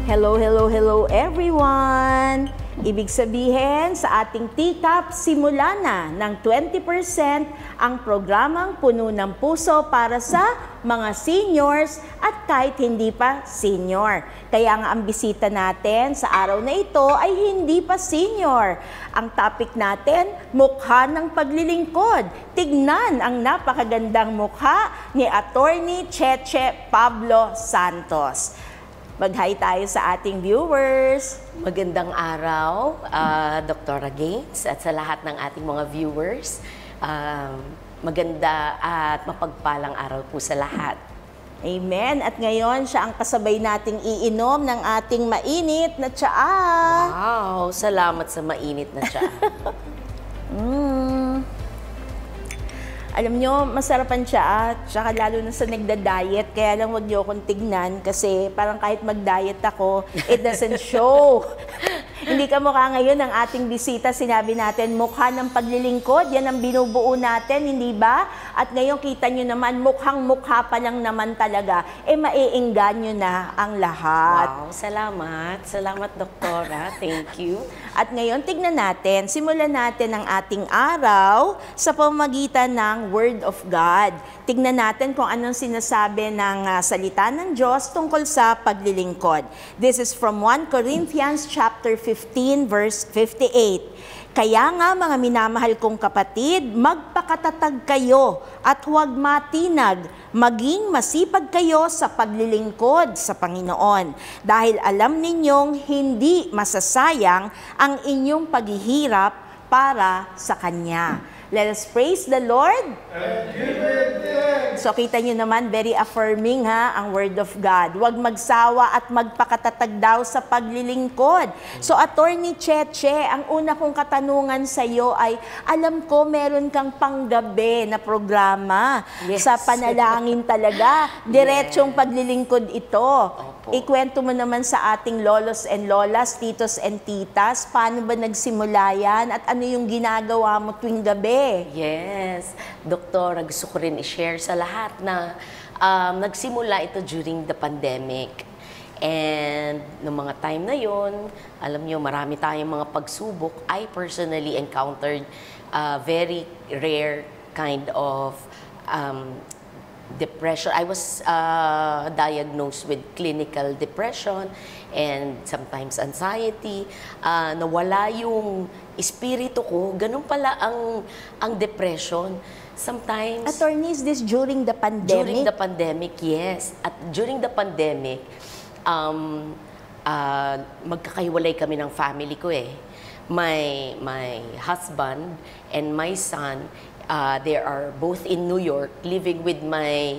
Hello, hello, hello everyone! Ibig sabihin, sa ating TCAP, simula na ng 20% ang programang Puno ng Puso para sa mga seniors at kahit hindi pa senior. Kaya nga ang bisita natin sa araw na ito ay hindi pa senior. Ang topic natin, mukha ng paglilingkod. Tignan ang napakagandang mukha ni Attorney Cheche Pablo Santos. Mag-hi tayo sa ating viewers. Magandang araw, Dr. Gaines, at sa lahat ng ating mga viewers. Maganda at mapagpalang araw po sa lahat. Amen. At ngayon, siya ang kasabay nating iinom ng ating mainit na tsaa. Wow, salamat sa mainit na tsaa. Alam nyo, masarapan siya, tsaka lalo na sa nagda-diet, kaya lang wag nyo akong tignan kasi parang kahit mag-diet ako, it doesn't show. Hindi ka mukha ngayon ng ating bisita, sinabi natin, mukha ng paglilingkod, yan ang binubuo natin, hindi ba? At ngayon kita nyo naman, mukhang-mukha pa lang naman talaga, maiengganyo na ang lahat. Wow, salamat. Salamat, Doktora. Thank you. At ngayon, tignan natin, simulan natin ang ating araw sa pamamagitan ng Word of God. Tignan natin kung anong sinasabi ng salita ng Diyos tungkol sa paglilingkod. This is from 1 Corinthians chapter 15, verse 58. Kaya nga mga minamahal kong kapatid, magpakatatag kayo at huwag matinag, maging masipag kayo sa paglilingkod sa Panginoon. Dahil alam ninyong hindi masasayang ang inyong paghihirap para sa Kanya. Let us praise the Lord. And give it thanks. So kita nyo naman, very affirming ha, ang Word of God. Huwag magsawa at magpakatatag daw sa paglilingkod. So Attorney Cheche, ang una kong katanungan sa iyo ay, alam ko meron kang panggabi na programa. Yes. Sa panalangin talaga. Diretsong paglilingkod ito. Opo. Ikwento mo naman sa ating lolos and lolas, titos and titas, paano ba nagsimula yan at ano yung ginagawa mo tuwing gabi? Yes. Doktora, gusto ko rin i-share sa lahat na nagsimula ito during the pandemic. And noong mga time na yon, alam nyo, marami tayong mga pagsubok. I personally encountered a very rare kind of depression. I was diagnosed with clinical depression and sometimes anxiety. Nawala yung espiritu ko. Ganun pala ang depression. Sometimes... Attorney, is this during the pandemic? During the pandemic, yes. At during the pandemic, magkakahiwalay kami ng family ko eh. My husband and my son, they are both in New York, living with my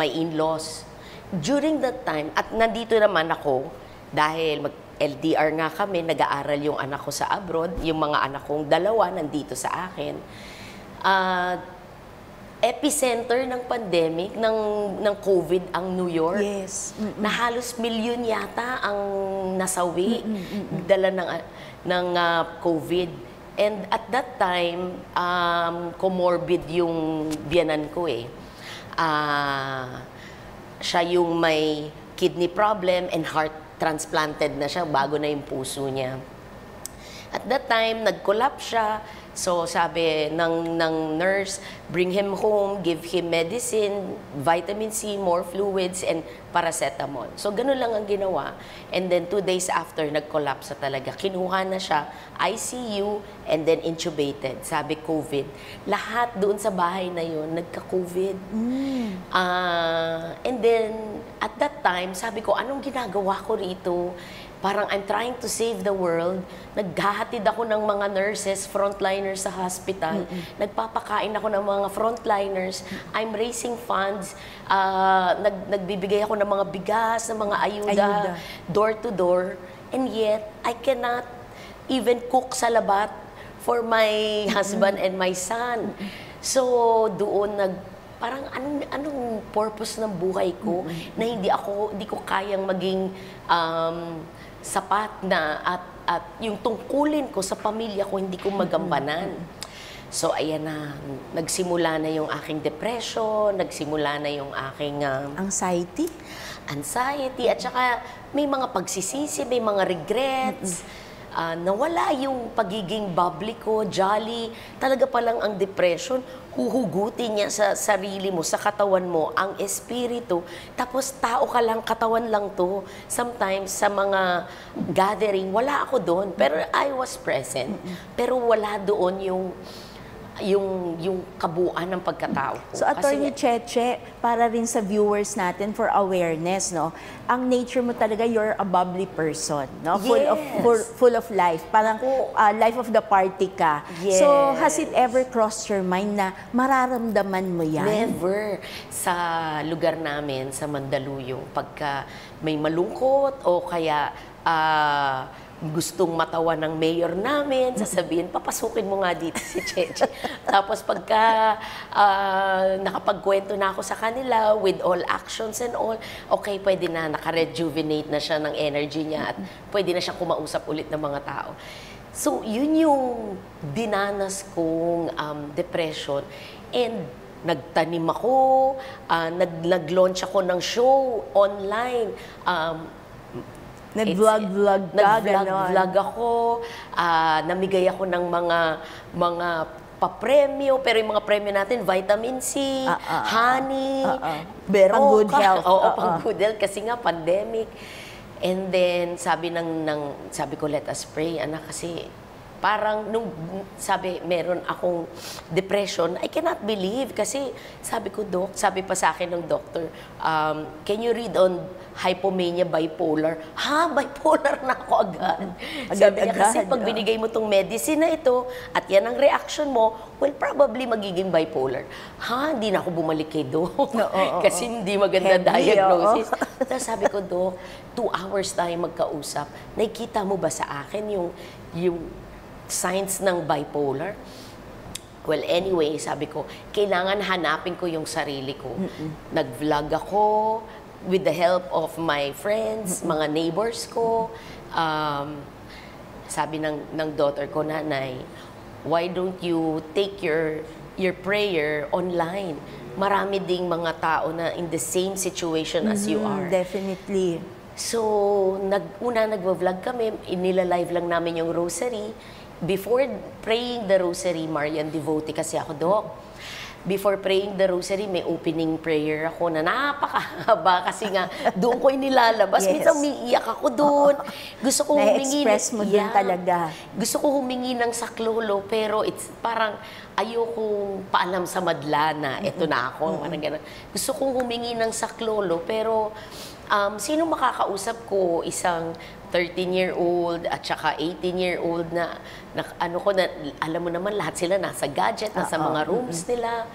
in-laws. During that time, at nandito naman ako, dahil LDR nga kami, nag-aaral yung anak ko sa abroad, yung mga anak kong dalawa nandito sa akin. Epicenter ng pandemic, ng COVID ang New York. Yes. Na halos milyon yata ang nasawi, dala ng COVID. And at that time, comorbid yung biyanan ko eh. Siya yung may kidney problem and heart transplanted na siya bago na yung puso niya. At that time, nag-collapse siya. So sabi ng nurse, bring him home, give him medicine, vitamin C, more fluids, and paracetamol. So ganun lang ang ginawa. And then 2 days after, nag-collapse na talaga. Kinuha na siya, ICU, and then intubated. Sabi COVID. Lahat doon sa bahay na yun, nagka-COVID. And then, at that time, sabi ko, anong ginagawa ko rito? Parang I'm trying to save the world. Naghahatid ako ng mga nurses, frontliners sa hospital. Nagpapakain ako ng mga frontliners. I'm raising funds. Nagbibigay ako ng mga bigas, ng mga ayuda, door to door. And yet, I cannot even cook sa labat for my husband and my son. So, doon parang anong purpose ng buhay ko na hindi ko kayang maging sapat na at yung tungkulin ko sa pamilya ko hindi ko magampanan. So, ayan na, nagsimula na yung aking depression, nagsimula na yung aking anxiety, at saka may mga pagsisisi, may mga regrets, nawala yung pagiging bubbly ko, jolly. Talaga palang ang depression, huhugutin niya sa sarili mo, sa katawan mo, ang espiritu. Tapos tao ka lang, katawan lang to. Sometimes sa mga gathering, wala ako doon. Pero I was present. Pero wala doon yung kabuuan ng pagkatao ko. So, Attorney Cheche, para rin sa viewers natin for awareness, no? Ang nature mo talaga, you're a bubbly person, no? Yes. Full of life. Parang life of the party ka. Yes. So, has it ever crossed your mind na mararamdaman mo yan? Never. Sa lugar namin, sa Mandaluyong, pagka may malungkot o kaya gustong matawa ng mayor namin, sasabihin, papasukin mo nga dito si Cheche. Tapos pagka nakapagkwento na ako sa kanila with all actions and all, okay, pwede na, naka-rejuvenate na siya ng energy niya at pwede na siya kumausap ulit ng mga tao. So, yun yung dinanas kong depression. And nagtanim ako, nag-launch ako ng show online, Nag-vlog ka, gano'n. Nag-vlog ako, namigay ako ng mga papremyo, pero yung mga premyo natin, vitamin C, honey, Beroka. Pang good health. Oo, pang good health, kasi nga pandemic. And then, sabi ko, let us pray, anak, kasi parang nung sabi, meron akong depression, I cannot believe kasi sabi ko, Doc, sabi pa sa akin ng doctor, can you read on hypomania, bipolar? Ha? Bipolar na ako agad. Sabi niya, kasi pag binigay mo tong medicine na ito at yan ang reaction mo, well, probably magiging bipolar. Ha? Hindi na ako bumalik kay Doc. Kasi hindi maganda diagnosis. Tapos sabi ko, Doc, 2 hours tayo magkausap. Nakikita mo ba sa akin yung signs ng bipolar? Well, anyway, sabi ko, kailangan hanapin ko yung sarili ko. Nag-vlog ako with the help of my friends, mga neighbors ko. Sabi ng daughter ko, Nanay, why don't you take your prayer online? Marami ding mga tao na in the same situation as you are. Definitely. So, nagvo-vlog kami, inilalive lang namin yung rosary. Before praying the rosary, Marian, devotee kasi ako, Doc. Before praying the rosary, may opening prayer ako na napakahaba kasi nga doon ko inilalabas. Yes. Minsan umiiyak ako doon. Gusto ko humingi. Na-express mo din talaga. Gusto ko humingi ng saklolo, pero it's parang ayokong paalam sa madla na eto na ako. Parang ganun. Gusto kong humingi ng saklolo, pero sino makakausap ko? Isang 13-year-old at saka 18-year-old na ano ko na, alam mo naman, lahat sila nasa gadget, nasa mga rooms nila.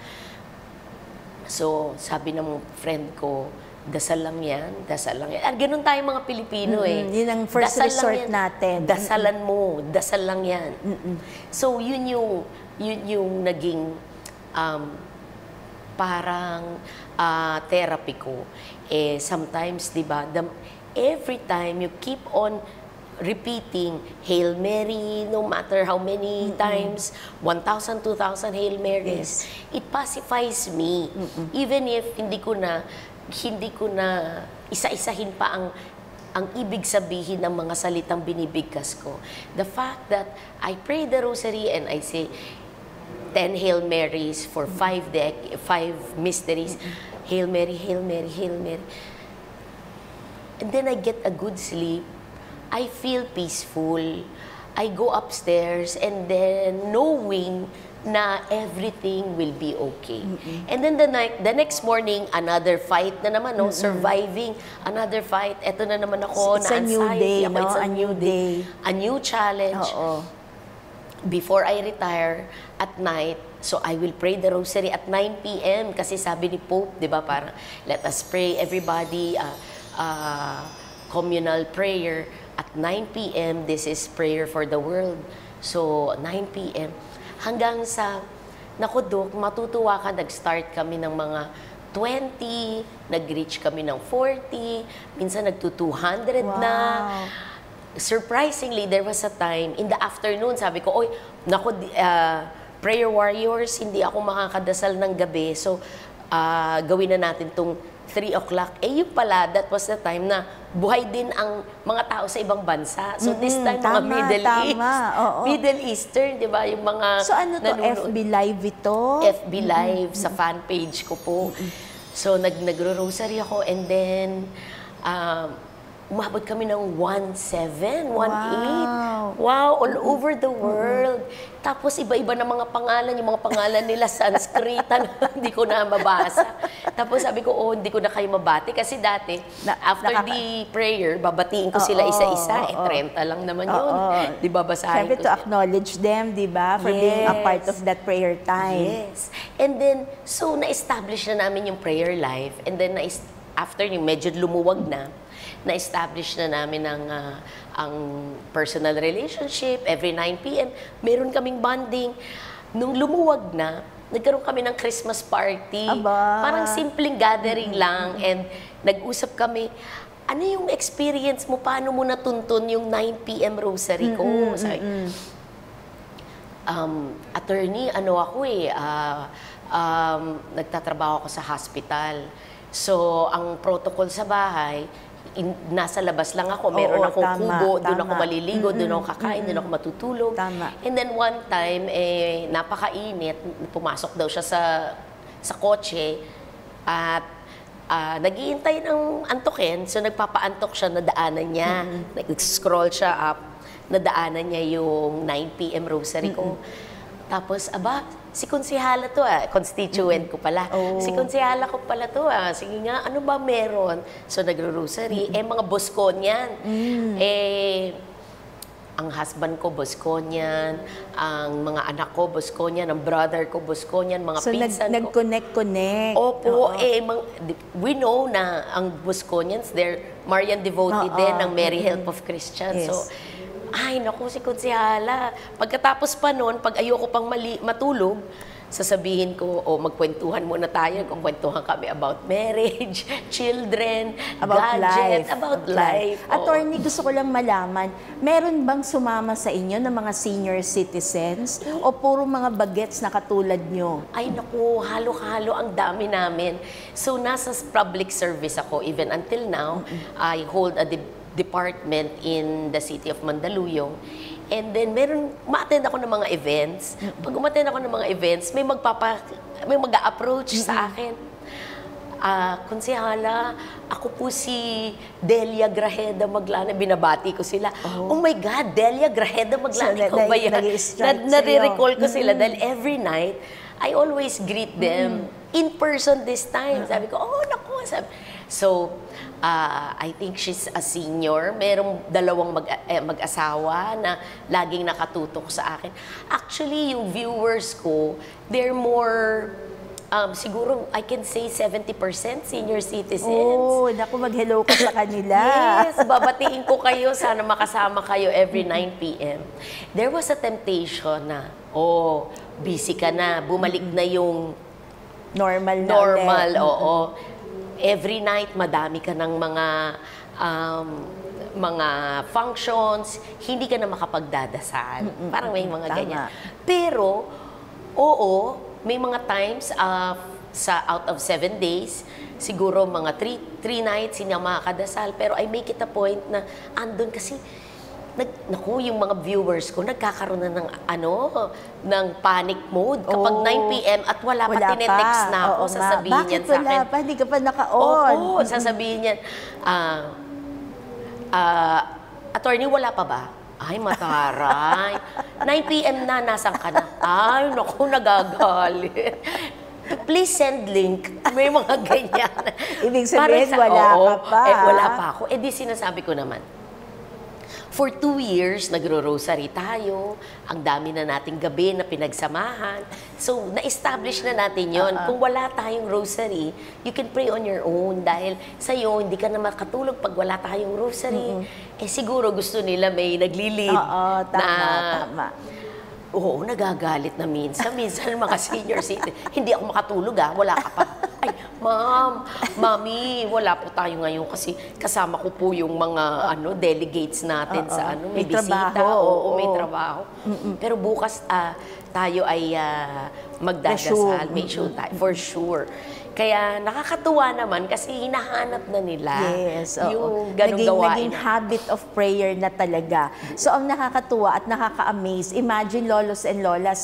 So, sabi ng friend ko, dasal lang yan, dasal lang yan. At ganun tayo mga Pilipino Yun ang first dasal resort natin. Dasalan mo, dasal lang yan. So, yun yung naging parang therapy ko. Sometimes, di ba, every time you keep on repeating Hail Mary, no matter how many times, 1,000, 2,000 Hail Marys, it pacifies me. Even if hindi ko na isa-isahin pa ang ibig sabihin ng mga salitang binibigkas ko. The fact that I pray the rosary and I say 10 Hail Marys for 5 mysteries, Hail Mary, Hail Mary, Hail Mary. And then I get a good sleep. I feel peaceful. I go upstairs and then knowing na everything will be okay. And then the next morning, another fight na naman, no? Surviving another fight. Eto na naman ako, It's a new day, no? It's a new day. A new challenge. Before I retire at night, so I will pray the rosary at 9 p.m. Kasi sabi ni Pope, di ba, parang let us pray everybody, communal prayer at 9 p.m. This is prayer for the world. So, 9 p.m. Hanggang sa, naku Dok, matutuwa ka, nag-start kami ng mga 20, nag-reach kami ng 40, minsan nagto-200 na. Surprisingly, there was a time, in the afternoon, sabi ko, oy, naku, prayer warriors, hindi ako makakadasal ng gabi. So, gawin na natin tong 3 o'clock. Eh, yung pala, that was the time na buhay din ang mga tao sa ibang bansa. So, this time, mga Middle East. Oo. Middle Eastern, di ba? Yung mga So, ano to? FB Live ito? FB Live sa fan page ko po. So, nagro-rosary ako and then, umabot kami ng 1.7, 1.8. Wow, all over the world. Tapos iba-iba na mga pangalan, yung mga pangalan nila Sanskritan, hindi ko na mabasa. Tapos sabi ko, hindi ko na kayo mabati kasi dati, after the prayer, babatiin ko sila isa-isa. 30 lang naman yun. Di ba basahin Siyempre ko to acknowledge them, di ba? For being a part of that prayer time. Yes. And then, so na-establish na namin yung prayer life. And then, after yung medyo lumuwag na-establish na namin ang personal relationship. Every 9 p.m., meron kaming bonding. Nung lumuwag na, nagkaroon kami ng Christmas party. Aba. Parang simpleng gathering lang. And nag-usap kami, ano yung experience mo? Paano mo natuntun yung 9 p.m. rosary ko? Sabi, attorney, nagtatrabaho ako sa hospital. So, ang protocol sa bahay, nasa labas lang ako. Meron akong kubo, doon ako maliligo, doon ako kakain, doon ako matutulog. And then one time, napakainit, pumasok daw siya sa kotse at nag-iintay ng antokin, so nagpapaantok siya, nadaanan niya. Nag-scroll siya up, nadaanan niya yung 9 p.m. rosary ko. Tapos, si konsehala to constituent ko pala. Si konsehala ko pala to sige nga, ano ba meron? So, nagro-rosary. Mga boss ko niyan. Ang husband ko, boss ko niyan. Ang mga anak ko, boss ko niyan. Ang brother ko, boss ko niyan. Mga pinsan ko. So, nag-connect. Opo. We know na ang boss ko niyan, they're Marian devotee din ng Mary Help of Christians. Yes. So, ay, naku, si konsehala. Pagkatapos pa noon, pag ayoko pang matulog, sasabihin ko, magkwentuhan muna tayo. Kung kwentuhan kami about marriage, children, gadgets, about life. Attorney, gusto ko lang malaman, meron bang sumama sa inyo ng mga senior citizens o puro mga bagets na katulad nyo? Ay, naku, halo-halo ang dami namin. So, nasa public service ako. Even until now, I hold a department in the city of Mandaluyong. And then, ma-attend ako ng mga events. Pag umattend ako ng mga events, may mag-a-approach sa akin. Konsehala, ako po si Delia Grajeda Maglana. Binabati ko sila. Oh my God, Delia Grajeda Maglana. Ikaw ba yan? Nare-recall ko sila dahil every night, I always greet them in person this time. Sabi ko, naku. So, I think she's a senior. Merong dalawang mag-asawa na laging nakatutok sa akin. Actually, yung viewers ko, they're more, siguro, I can say 70% senior citizens. Naku, mag-hello ka sa kanila. Yes, babatiin ko kayo. Sana makasama kayo every 9 p.m. There was a temptation na, busy ka na, bumalik na yung normal, oo. Every night, madami ka ng mga functions, hindi ka na makapagdadasal. Parang may mga ganyan. Pero, may mga times out of 7 days, siguro mga 3 nights, hindi ako makakadasal. Pero I make it a point na andun kasi, yung mga viewers ko, nagkakaroon na ng panic mode. Kapag 9 p.m. at wala pa tinetext na ako, sasabihin niyan sa akin. Bakit wala pa? Hindi ka pa naka-on. Sasabihin niyan, attorney, wala pa ba? Ay, mataray. 9 p.m. na, nasan ka na? Ay, naku, nagagalit. Please send link. May mga ganyan. Ibig sabihin, wala ka pa. Wala pa ako. Di sinasabi ko naman. For 2 years, nagro-rosary tayo. Ang dami na nating gabi na pinagsamahan. So, na-establish na natin yon. Kung wala tayong rosary, you can pray on your own. Dahil sa'yo, hindi ka na makatulog pag wala tayong rosary. Siguro gusto nila may nagli-lead. Tama. Nagagalit na minsan. Minsan mga senior citizen, hindi ako makatulog wala ka pa. Ay, ma'am, mami, wala po tayo ngayon kasi kasama ko po yung mga delegates natin sa may bisita. trabaho, Oo, oo. may trabaho. Pero bukas tayo ay magdadasal. May show tayo, for sure. Kaya nakakatuwa naman kasi hinahanap na nila Yes, oo. yung ganong gawain. Naging habit of prayer na talaga. So, ang nakakatuwa at nakaka-amaze, imagine lolos and lolas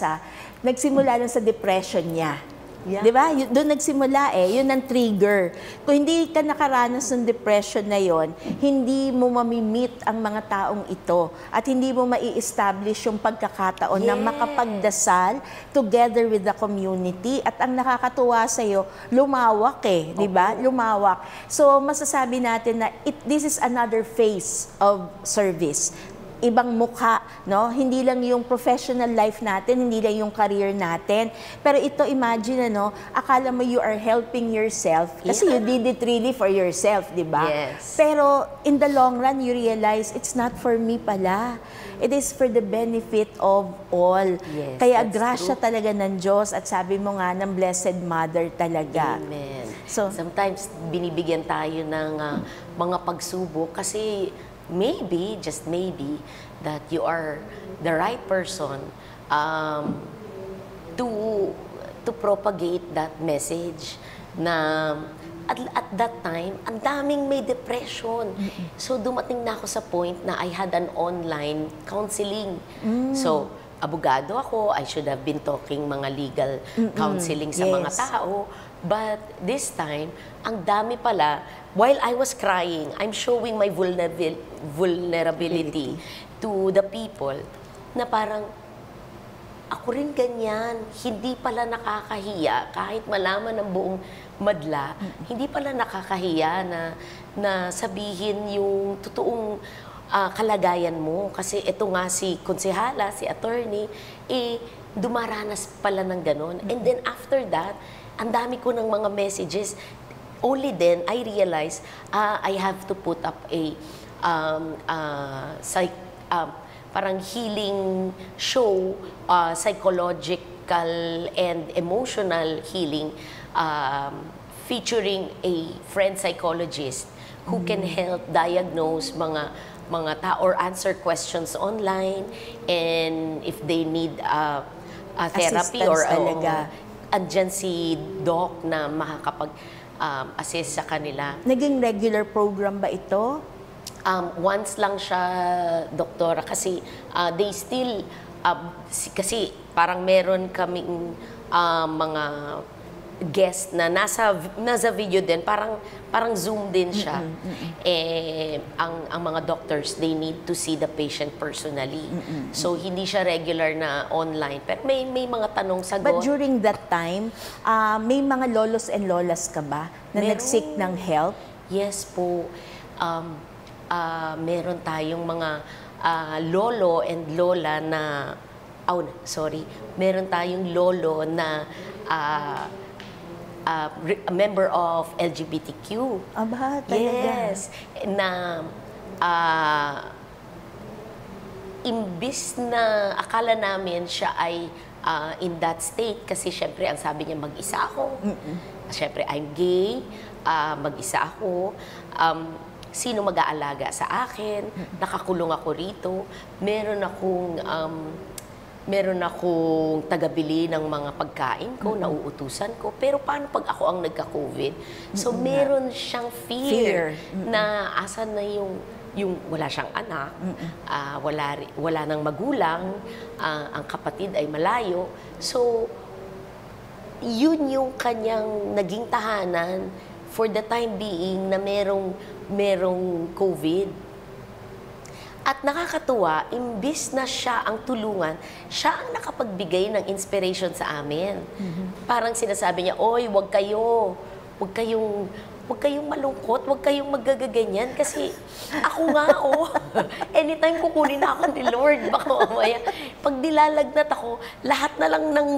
nagsimula lang sa depression niya. Yeah. Di ba? Doon nagsimula yun ang trigger. Kung hindi ka nakaranas ng depression na yon, hindi mo mamimit ang mga taong ito at hindi mo mai-establish yung pagkakataon na Yes. makapagdasal together with the community. At ang nakakatuwa sa'yo, lumawak di ba? Lumawak. So, masasabi natin na this is another phase of service. Ibang mukha, no? Hindi lang yung professional life natin, hindi lang yung career natin. Pero ito, imagine, akala mo you are helping yourself kasi you did it really for yourself, di ba? Yes. Pero in the long run, you realize it's not for me pala. It is for the benefit of all. Yes, Kaya that's grasya true. talaga ng Diyos at sabi mo nga ng Blessed Mother talaga. Amen. So- Sometimes binibigyan tayo ng mga pagsubok kasi maybe, just maybe, that you are the right person to propagate that message na at that time, ang daming may depression. So dumating na ako sa point na I had an online counseling. So, abogado ako, I should have been talking mga legal counseling sa mga Yes. tao. But this time, ang dami pala, while I was crying, I'm showing my vulnerability to the people na parang, ako rin ganyan, hindi pala nakakahiya, kahit malaman ng buong madla, hindi pala nakakahiya na sabihin yung totoong kalagayan mo. Kasi ito nga si konsehala, si attorney, dumaranas pala ng ganon. And then after that, ang dami ko ng mga messages. Only then, I realized I have to put up a parang healing show, psychological and emotional healing, featuring a friend psychologist who can help diagnose mga tao or answer questions online, and if they need therapy Assistance or talaga. andyan si doc na makakapag-assist sa kanila. Naging regular program ba ito? Once lang siya, doktora, kasi they still, kasi parang meron kaming mga guest na nasa video din, parang Zoom din siya. Ang mga doctors, they need to see the patient personally. So, hindi siya regular na online. Pero may mga tanong-sagot. But during that time, may mga lolos and lolas ka ba na Meron. nag-seek ng help? Yes po. Meron tayong mga lolo and lola na, meron tayong lolo na a member of LGBTQ. Aba, talaga? Yes. Na imbis na akala namin siya ay in that state, kasi syempre ang sabi niya mag-isa ako. Syempre I'm gay, mag-isa ako. Sino mag-aalaga sa akin? Nakakulong ako rito. Meron akong tagabili ng mga pagkain ko, nauutusan ko. Pero paano pag ako ang nagka-COVID? So, meron siyang fear na asan na yung wala siyang anak, wala nang magulang, ang kapatid ay malayo. So, yun yung kanyang naging tahanan for the time being na merong COVID. At nakakatuwa, imbis na siya ang tulungan, siya ang nakapagbigay ng inspiration sa amin. Parang sinasabi niya, oy, wag kayong malungkot, wag kayong magagaganyan kasi ako nga, anytime kukunin ako ni Lord, baka mamaya, pag nilalagnat ako, lahat na lang ng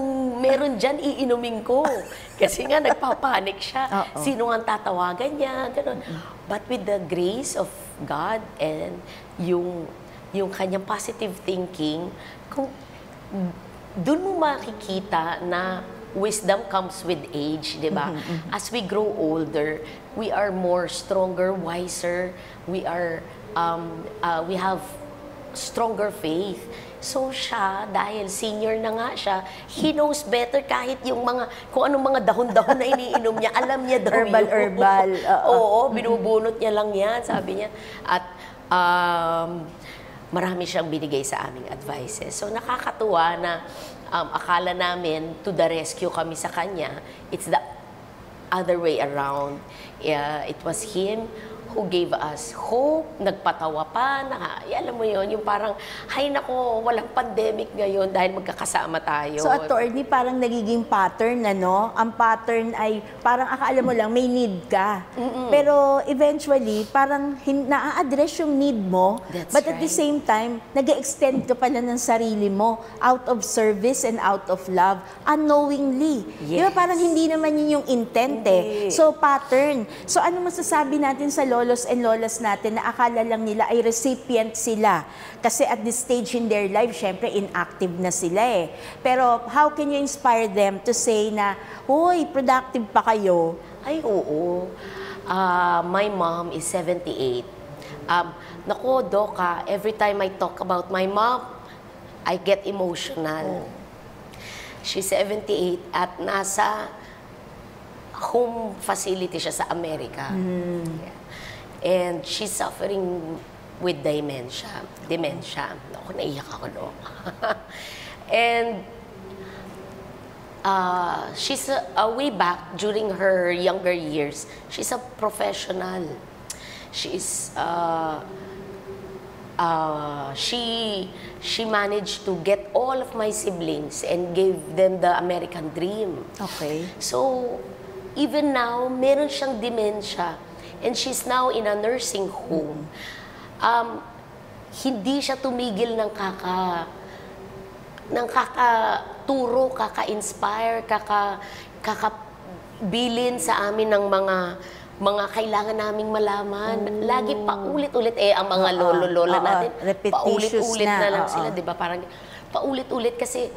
meron dyan, iinumin ko. Kasi nga, nagpapanik siya. Sino nga tatawagan niya, gano'n. But with the grace of God and yung kanyang positive thinking, kung doon mo makikita na wisdom comes with age, di ba? As we grow older, we are more stronger, wiser. We have stronger faith. So siya, dahil senior na nga siya, he knows better kahit yung kung anong mga dahon-dahon na iniinom niya, alam niya daw Herbal. Oo, binubunot niya lang yan, sabi niya. At marami siyang binigay sa aming advices. So nakakatuwa na akala namin to the rescue kami sa kanya. It's the other way around. It was him who gave us hope, nagpatawa pa, alam mo yon, yung parang, hay nako, walang pandemic ngayon dahil magkakasama tayo. So, attorney, parang nagiging pattern, ano? Ang pattern ay, parang akala mo lang, may need ka. Pero eventually, parang na-address yung need mo, but at the same time, nag-extend ka pala ng sarili mo out of service and out of love, unknowingly. Di ba parang hindi naman yun yung intent eh. So, pattern. So, ano masasabi natin sa lolos and lolas natin na akala lang nila ay recipient sila. Kasi at this stage in their life, syempre inactive na sila eh. Pero how can you inspire them to say na, "Hoy, productive pa kayo"? Ay, oo. My mom is 78. Nako, Doka, every time I talk about my mom, I get emotional. She's 78 at nasa home facility siya sa Amerika. And she's suffering with dementia. Ako, naiyak ako, no? And she's way back during her younger years, she's a professional. She's she managed to get all of my siblings and gave them the American dream. Okay. So even now, meron siyang dementia. And she's now in a nursing home. Hindi siya tumigil ng kakaturo, kaka-inspire, kakabilin sa amin ng mga kailangan naming malaman. Lagi paulit-ulit ang mga lolo-lola natin. Paulit-ulit na lang sila, di ba? Parang paulit-ulit kasi,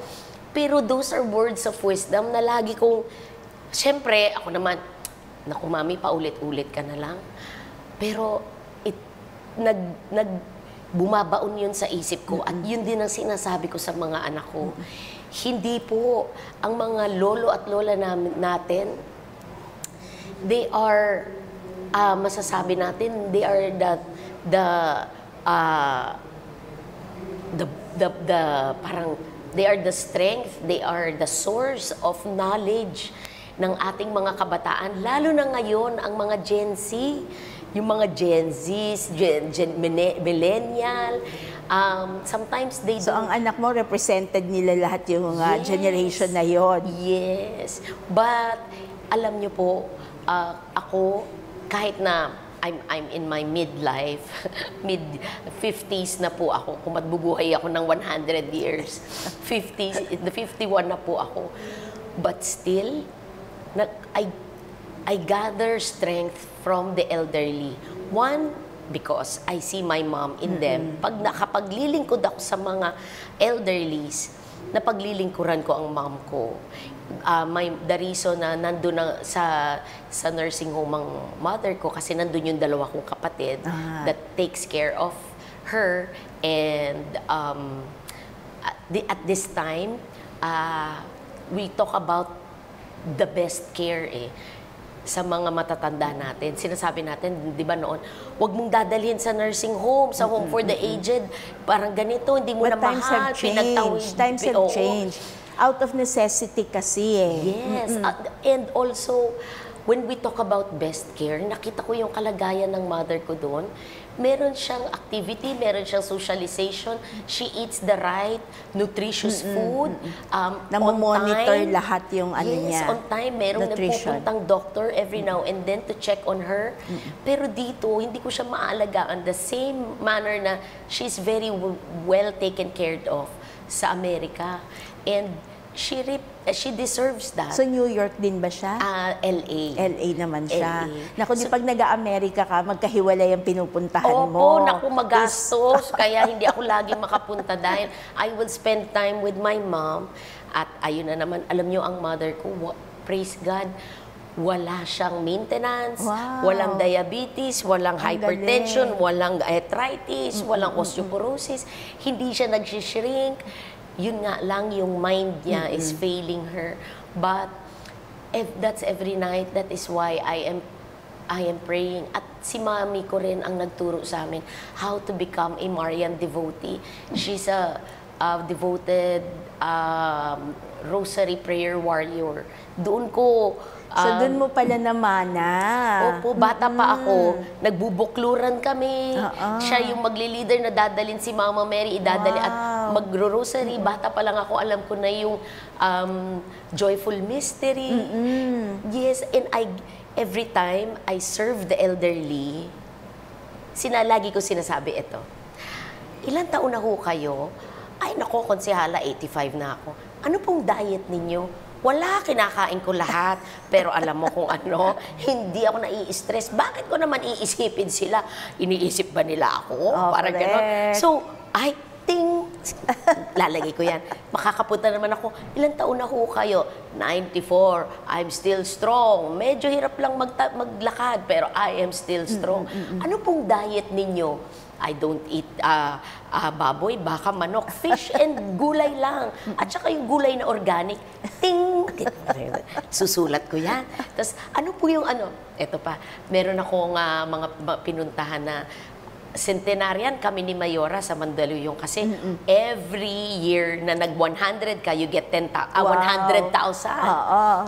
pero those are words of wisdom na lagi kong, siyempre, ako naman, naku, mami, paulit-ulit ka na lang. Pero, bumabaon yun sa isip ko at yun din ang sinasabi ko sa mga anak ko. Hindi po, ang mga lolo at lola natin, they are, masasabi natin, they are parang, they are the strength, they are the source of knowledge ng ating mga kabataan, lalo na ngayon ang mga Gen Z, yung mga Gen Zs, millennial, sometimes they So, ang anak mo, represented nila lahat yung generation na yon. Yes. But, alam niyo po, ako, kahit na I'm in my midlife, mid-50s na po ako, kung magbubuhay ako ng 100 years, 51 na po ako. But still, I gather strength from the elderly. One, because I see my mom in them. Pag nakapaglilingkod ako sa mga elderlies, napaglilingkuran ko ang mom ko. The reason na nandun sa nursing home ang mother ko, kasi nandun yung dalawa kong kapatid that takes care of her. And at this time, we talk about the best care sa mga matatanda natin. Sinasabi natin, di ba noon, huwag mong dadalhin sa nursing home, sa home for the aged, parang ganito, hindi mo na mahal. Times have changed. Out of necessity kasi Yes. And also, when we talk about best care, nakita ko yung kalagayan ng mother ko doon. Meron siyang activity, meron siyang socialization. She eats the right, nutritious food. Namomonitor lahat yung Yes, on time. Merong nagpupuntang doctor every now and then to check on her. Pero dito, hindi ko siya maalagaan the same manner na she's very well taken care of sa Amerika. And she deserves that. So, New York din ba siya? LA. LA naman siya. LA. Naku, di pag nag-Amerika ka, magkahiwalay ang pinupuntahan mo. Opo, naku, magastos. Kaya hindi ako lagi makapunta dahil I will spend time with my mom. At ayun na naman, alam nyo ang mother ko, praise God, wala siyang maintenance, Wow. walang diabetes, walang Ang hypertension, galing. walang arthritis, walang osteoporosis, hindi siya nagsishrink. Yun nga lang, yung mind niya is failing her. But if that's every night, that is why I am praying. At si mami ko rin ang nagturo sa amin how to become a Marian devotee. She's a devoted rosary prayer warrior. Doon ko So, dun mo pala namana. Opo, bata pa ako, nagbubukluran kami. Siya yung magli-leader na dadalin si Mama Mary, idadali at magro-rosary. Bata pa lang ako, alam ko na yung joyful mystery. Yes, and every time I serve the elderly, lagi ko sinasabi ito, ilan taon na ho kayo? Ay, nako, konsehala, 85 na ako. Ano pong diet ninyo? Wala, kinakain ko lahat. Pero alam mo kung ano, hindi ako nai-stress. Bakit ko naman iisipin sila? Iniisip ba nila ako? Parang gano'n. So, ting! Lalagay ko yan. Makakapunta naman ako, ilang taon na ho kayo? 94. I'm still strong. Medyo hirap lang maglakad, pero I am still strong. Ano pong diet ninyo? I don't eat baboy, baka, manok, fish, and gulay lang. At saka yung gulay na organic, ting! Susulat ko yan. Tapos, ano po yung ano? Ito pa, meron akong mga pinuntahan na centenarian kami ni Mayora sa Mandaluyong kasi every year na nag-100 ka, you get 100,000.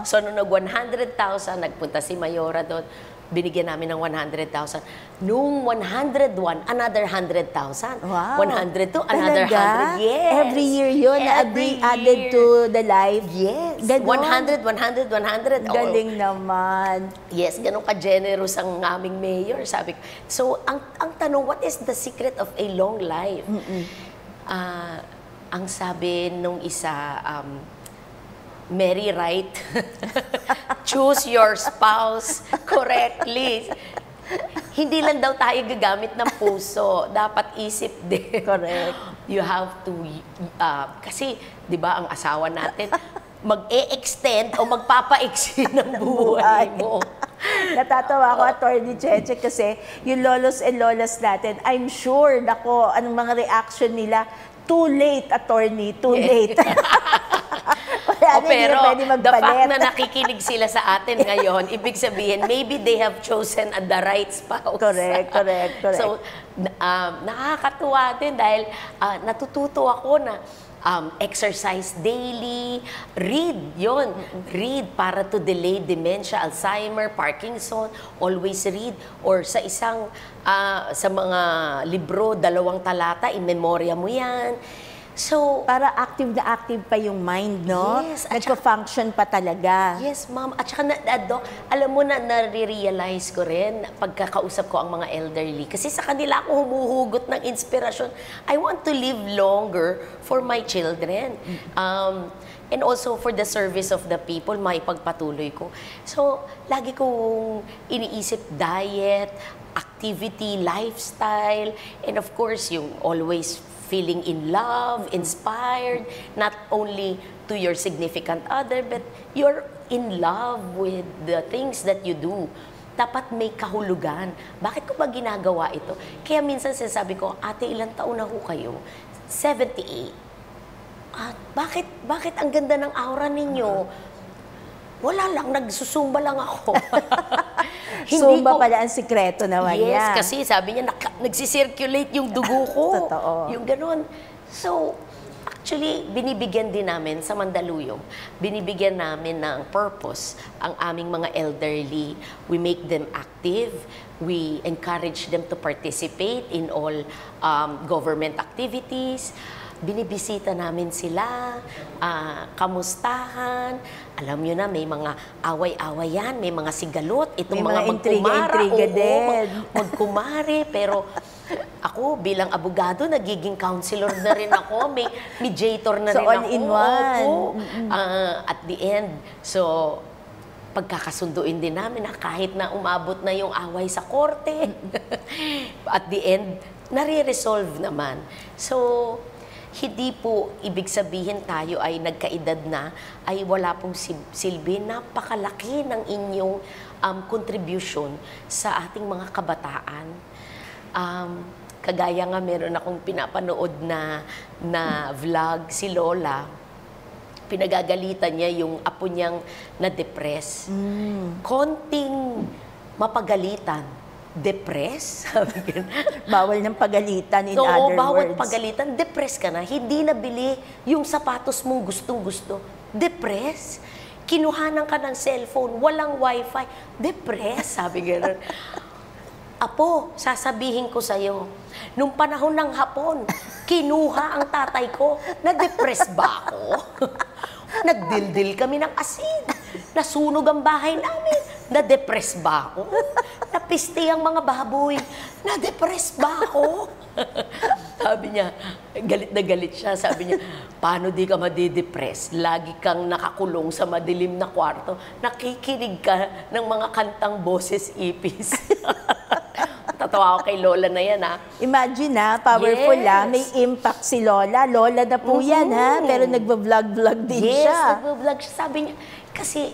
So, nung nag-100,000, nagpunta si Mayora doon, binigyan namin ng 100,000. Noong 101, another 100,000. Wow. 102, another 100. Yes. Every year yun, added to the life. Yes. Ganon. 100, 100, 100. Galing naman. Yes, ganun ka-generous ang aming mayor, sabi ko. So, ang tanong, what is the secret of a long life? Ang sabi nung isa, Mary Wright, choose your spouse correctly. Hindi lang daw tayo gagamit ng puso, dapat isip din. Correct. You have to, kasi, di ba, ang asawa natin, mag-e-extend o magpapaiksi ng buhay mo. Natatawa ako, Attorney Cheche, kasi yung lolos and lolas natin, I'm sure, nako, anong mga reaction nila, too late, attorney, too late. Pero the fact na nakikinig sila sa atin ngayon, ibig sabihin, maybe they have chosen the right spouse. Correct. So, nakakatuwa din dahil natututo ako na exercise daily, read, yon. Read para to delay dementia, Alzheimer, Parkinson, always read. Or sa sa mga libro, 2 talata, in-memorya mo yan. So, para active na active pa yung mind, no? Yes. Nagpa-function pa talaga. Yes, ma'am. At saka, Doc, alam mo na, nare-realize ko rin pagkakausap ko ang mga elderly. Kasi sa kanila ako humuhugot ng inspirasyon. I want to live longer for my children. And also for the service of the people, maipagpatuloy ko. So, lagi kong iniisip diet, activity, lifestyle, and of course, yung always feeling in love, inspired, not only to your significant other, but you're in love with the things that you do. Dapat may kahulugan. Bakit ko ba ginagawa ito? Kaya minsan sinasabi ko, ate, ilang taon na ho kayo? 78. Bakit ang ganda ng aura ninyo? Wala lang, nagsusumba lang ako. Zumba pala ang sikreto naman yan. yan. Kasi sabi niya, nagsisirculate yung dugo ko. Totoo. Yung ganun. So, actually, binibigyan din namin sa Mandaluyong, binibigyan namin ng purpose ang aming mga elderly. We make them active. We encourage them to participate in all government activities. Binibisita namin sila, kamustahan. Alam nyo na, may mga away-awayan, may mga sigalot. Itong May mga magkumara, intriga din. magkumare, pero Ako, bilang abogado, nagiging counselor na rin ako. May mediator na So, rin ako. all in one. Opo. At the end, so, pagkakasunduin din namin na kahit na umabot na yung away sa korte, at the end, nare-resolve naman. So, hindi po ibig sabihin tayo ay nagkaedad na, ay wala pong silbi. Napakalaki ng inyong contribution sa ating mga kabataan. Kagaya nga meron akong pinapanood na vlog, si Lola, pinagagalitan niya yung apo niyang na-depress. Konting mapagalitan, depress? Bawal ng pagalitan, in So, other bawat words. pagalitan, depress ka na. Hindi nabili yung sapatos mong gustong-gusto. Depress? Kinuhanan ka ng cellphone, walang wifi. Depress? Sabi gano'n. Apo, sasabihin ko sa'yo, nung panahon ng hapon, kinuha ang tatay ko. Na-depress ba ako? Nagdildil kami ng asin. Nasunog ang bahay namin. Na-depress ba ako? Napiste ang mga baboy. Na-depress ba ako? Sabi niya, galit na galit siya. Sabi niya, paano di ka madidepress? Lagi kang nakakulong sa madilim na kwarto. Nakikinig ka ng mga kantang boses ipis. Tatawa ako kay Lola na yan, ha? Imagine na, powerful Yes. may impact si Lola. Lola na po yan, ha? Pero nagbablog-vlog din Yes, siya. nagbablog siya. Sabi niya, kasi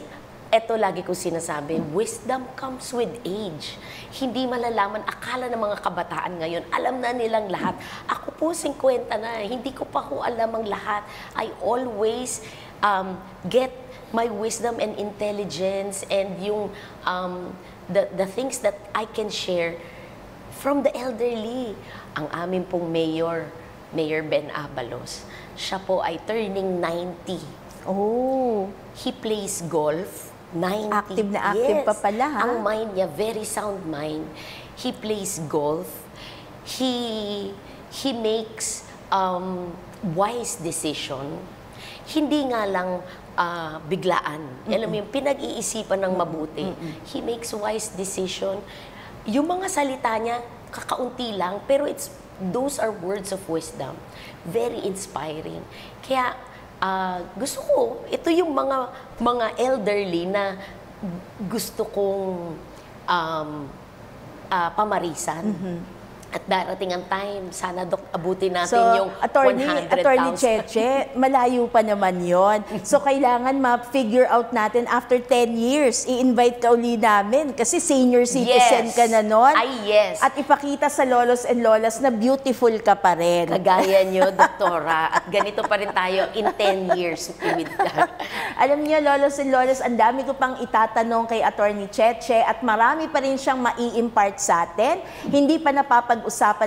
eto lagi kong sinasabi, wisdom comes with age. Hindi malalaman, akala ng mga kabataan ngayon, alam na nilang lahat. Ako po, 50 na, hindi ko pa ho alam ang lahat. I always get my wisdom and intelligence and yung the things that I can share from the elderly. Ang amin pong mayor, Mayor Ben Abalos, siya po ay turning 90. Oh, He plays golf, 90. Active na active pa pala, ha? Ang mind niya, very sound mind. He plays golf. He makes wise decision. Hindi nga lang biglaan. Alam mo yung pinag-iisipan ng mabuti. He makes wise decision. Yung mga salita niya, kakaunti lang, pero those are words of wisdom. Very inspiring. Kaya, gusto ko, ito yung mga elderly na gusto kong pamarisan. At darating ang time, sana abutin natin yung 100,000. Attorney Cheche, malayo pa naman yon. So, kailangan ma-figure out natin after 10 years, i-invite ka uli namin kasi senior citizen Yes. ka na nun. Ay, yes. At ipakita sa lolos and lolas na beautiful ka pa rin. Kagaya nyo, Doktora. At ganito pa rin tayo in 10 years. Alam niyo, lolos and lolas, ang dami ko pang itatanong kay Attorney Cheche at marami pa rin siyang mai-impart sa atin. Hindi pa napapag-usapan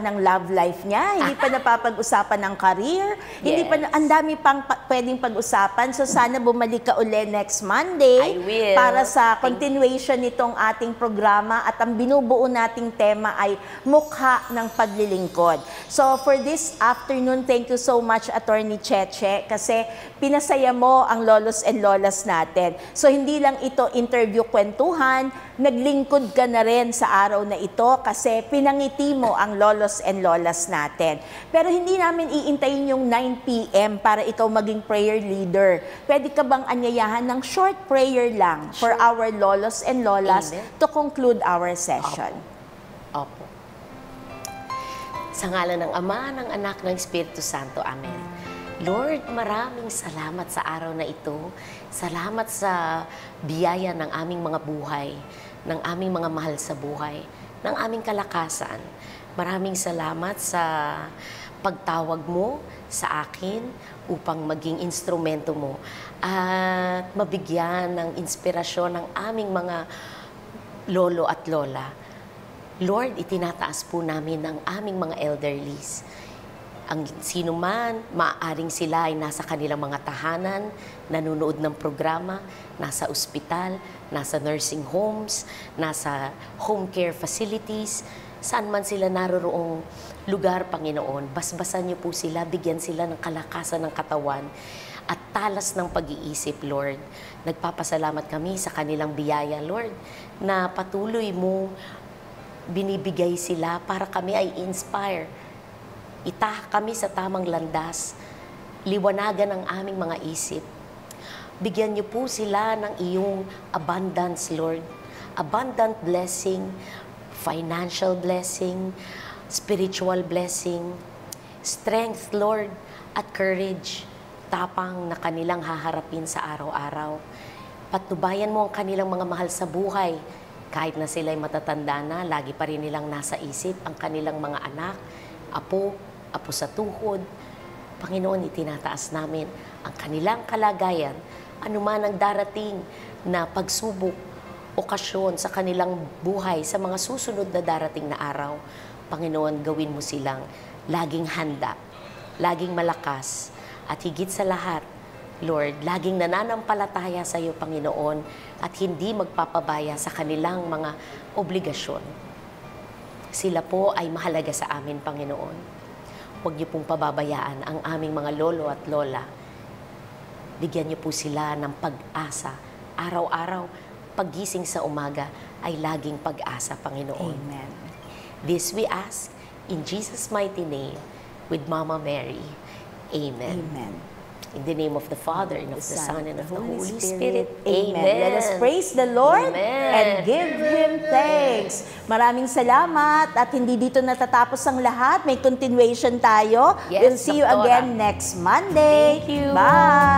ng love life niya, hindi pa napapag-usapan ng career, hindi pa, ang dami pang pwedeng pag-usapan. So sana bumalik ka uli next Monday I will. para sa continuation nitong ating programa at ang binubuo nating tema ay mukha ng paglilingkod. So for this afternoon, thank you so much Attorney Cheche kasi pinasaya mo ang lolos and lolas natin. So hindi lang ito interview kwentuhan, naglingkod ka na rin sa araw na ito kasi pinangiti mo ang lolos and lolas natin. Pero hindi namin iintayin yung 9 p.m. para ikaw maging prayer leader. Pwede ka bang anyayahan ng short prayer lang for our lolos and lolas Amen. to conclude our session? Opo. Sa ngalan ng Ama, ng Anak, ng Espiritu Santo. Amen. Lord, maraming salamat sa araw na ito. Salamat sa biyaya ng aming mga buhay, ng aming mga mahal sa buhay, ng aming kalakasan. Maraming salamat sa pagtawag mo sa akin upang maging instrumento mo at mabigyan ng inspirasyon ng aming mga lolo at lola. Lord, itinataas po namin ang aming mga elderlies. Ang sino man, maaaring sila ay nasa kanilang mga tahanan, nanonood ng programa, nasa ospital, nasa nursing homes, nasa home care facilities, saan man sila naroroong lugar, Panginoon. Basbasan niyo po sila, bigyan sila ng kalakasan ng katawan at talas ng pag-iisip, Lord. Nagpapasalamat kami sa kanilang biyaya, Lord, na patuloy mo binibigay sila para kami ay inspire. Itahak kami sa tamang landas, liwanagan ang aming mga isip. Bigyan niyo po sila ng iyong abundance, Lord. Abundant blessing, financial blessing, spiritual blessing, strength, Lord, at courage, tapang na kanilang haharapin sa araw-araw. Patnubayan mo ang kanilang mga mahal sa buhay. Kahit na sila'y matatanda na, lagi pa rin nilang nasa isip ang kanilang mga anak, apo sa tuhod. Panginoon, itinataas namin ang kanilang kalagayan, anuman ang darating na pagsubok, okasyon sa kanilang buhay sa mga susunod na darating na araw. Panginoon, gawin mo silang laging handa, laging malakas, at higit sa lahat, Lord, laging nananampalataya sa iyo, Panginoon, at hindi magpapabaya sa kanilang mga obligasyon. Sila po ay mahalaga sa amin, Panginoon. Huwag niyo pong pababayaan ang aming mga lolo at lola. Bigyan niyo po sila ng pag-asa. Araw-araw, paggising sa umaga ay laging pag-asa, Panginoon. Amen. This we ask in Jesus' mighty name with Mama Mary. Amen. Amen. In the name of the Father, and of the Son, and of the Holy Spirit. Amen. Let us praise the Lord Amen. and give Him thanks. Maraming salamat at hindi dito natatapos ang lahat. May continuation tayo. Yes, We'll see you Doktora. again next Monday. Thank you. Bye!